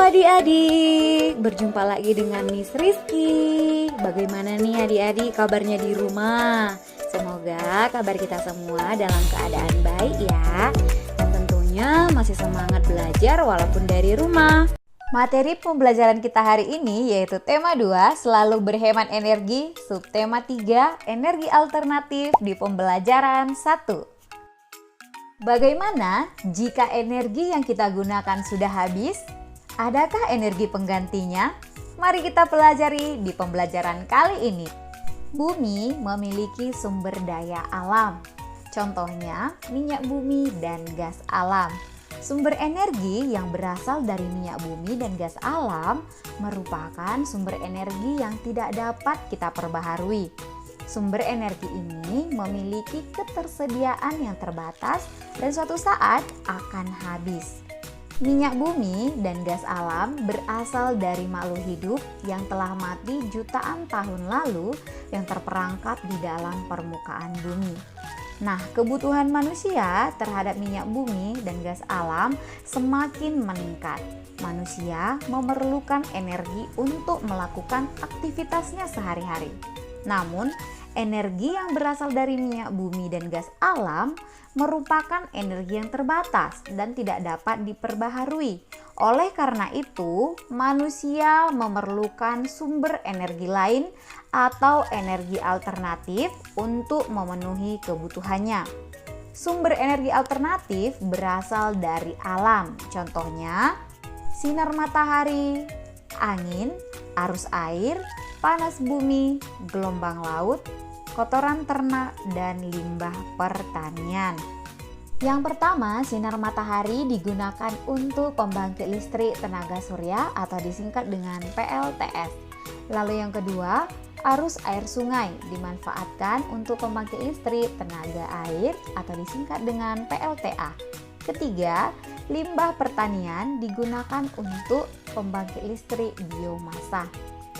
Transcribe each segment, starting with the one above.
adik-adik, berjumpa lagi dengan Miss Rizky. Bagaimana nih adik-adik kabarnya di rumah? Semoga kabar kita semua dalam keadaan baik ya. Dan tentunya masih semangat belajar walaupun dari rumah. Materi pembelajaran kita hari ini yaitu tema 2, selalu berhemat energi, subtema 3, energi alternatif di pembelajaran 1. Bagaimana jika energi yang kita gunakan sudah habis? Adakah energi penggantinya? Mari kita pelajari di pembelajaran kali ini. Bumi memiliki sumber daya alam. Contohnya minyak bumi dan gas alam. Sumber energi yang berasal dari minyak bumi dan gas alam merupakan sumber energi yang tidak dapat kita perbaharui. Sumber energi ini memiliki ketersediaan yang terbatas dan suatu saat akan habis. Minyak bumi dan gas alam berasal dari makhluk hidup yang telah mati jutaan tahun lalu yang terperangkap di dalam permukaan bumi. Nah, kebutuhan manusia terhadap minyak bumi dan gas alam semakin meningkat. Manusia memerlukan energi untuk melakukan aktivitasnya sehari-hari. Namun, energi yang berasal dari minyak bumi dan gas alam merupakan energi yang terbatas dan tidak dapat diperbaharui. Oleh karena itu, manusia memerlukan sumber energi lain atau energi alternatif untuk memenuhi kebutuhannya. Sumber energi alternatif berasal dari alam, contohnya sinar matahari, angin, arus air, panas bumi, gelombang laut, kotoran ternak, dan limbah pertanian. Yang pertama, sinar matahari digunakan untuk pembangkit listrik tenaga surya atau disingkat dengan PLTS. Lalu yang kedua, arus air sungai dimanfaatkan untuk pembangkit listrik tenaga air atau disingkat dengan PLTA. Ketiga, limbah pertanian digunakan untuk pembangkit listrik biomasa.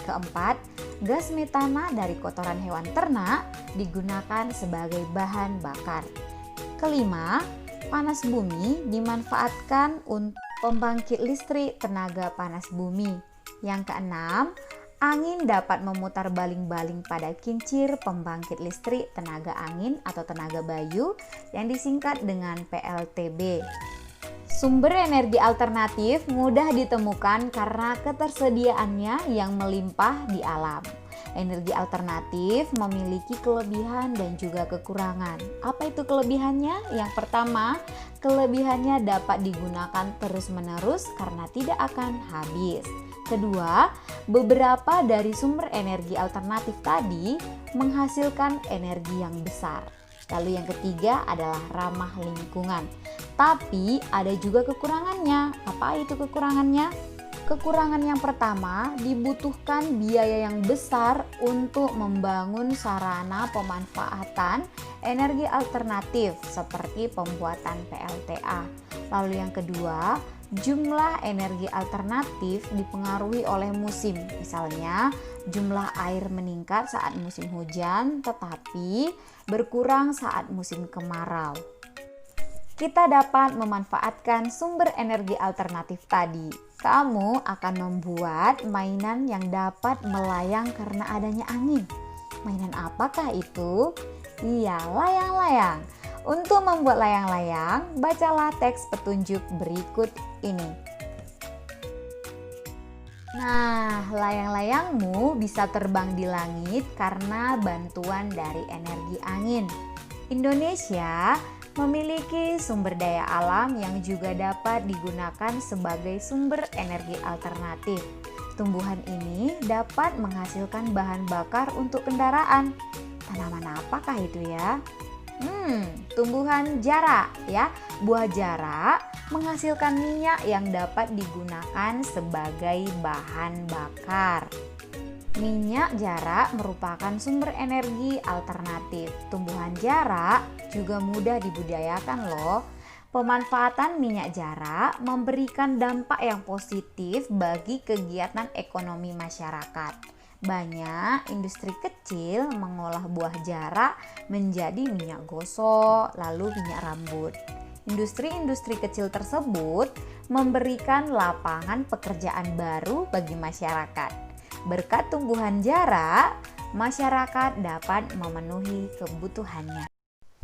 Keempat, gas metana dari kotoran hewan ternak digunakan sebagai bahan bakar. Kelima, panas bumi dimanfaatkan untuk pembangkit listrik tenaga panas bumi. Yang keenam, angin dapat memutar baling-baling pada kincir pembangkit listrik tenaga angin atau tenaga bayu yang disingkat dengan PLTB. Sumber energi alternatif mudah ditemukan karena ketersediaannya yang melimpah di alam. Energi alternatif memiliki kelebihan dan juga kekurangan. Apa itu kelebihannya? Yang pertama, kelebihannya dapat digunakan terus-menerus karena tidak akan habis. Kedua, beberapa dari sumber energi alternatif tadi menghasilkan energi yang besar. Lalu yang ketiga adalah ramah lingkungan. Tapi ada juga kekurangannya. Apa itu kekurangannya? Kekurangan yang pertama, dibutuhkan biaya yang besar untuk membangun sarana pemanfaatan energi alternatif seperti pembuatan PLTA. Lalu yang kedua, jumlah energi alternatif dipengaruhi oleh musim. Misalnya, jumlah air meningkat saat musim hujan tetapi berkurang saat musim kemarau. Kita dapat memanfaatkan sumber energi alternatif tadi. Kamu akan membuat mainan yang dapat melayang karena adanya angin. Mainan apakah itu? Iya, layang-layang. Untuk membuat layang-layang, bacalah teks petunjuk berikut ini. Nah, layang-layangmu bisa terbang di langit karena bantuan dari energi angin. Indonesia memiliki sumber daya alam yang juga dapat digunakan sebagai sumber energi alternatif. Tumbuhan ini dapat menghasilkan bahan bakar untuk kendaraan. Tanaman apakah itu ya? Tumbuhan jarak ya. Buah jarak menghasilkan minyak yang dapat digunakan sebagai bahan bakar. Minyak jarak merupakan sumber energi alternatif. Tumbuhan jarak juga mudah dibudidayakan loh. Pemanfaatan minyak jarak memberikan dampak yang positif bagi kegiatan ekonomi masyarakat. Banyak industri kecil mengolah buah jarak menjadi minyak gosok, lalu minyak rambut. Industri-industri kecil tersebut memberikan lapangan pekerjaan baru bagi masyarakat. Berkat tumbuhan jarak, masyarakat dapat memenuhi kebutuhannya.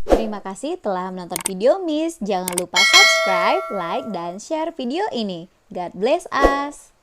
Terima kasih telah menonton video Miss. Jangan lupa subscribe, like, dan share video ini. God bless us!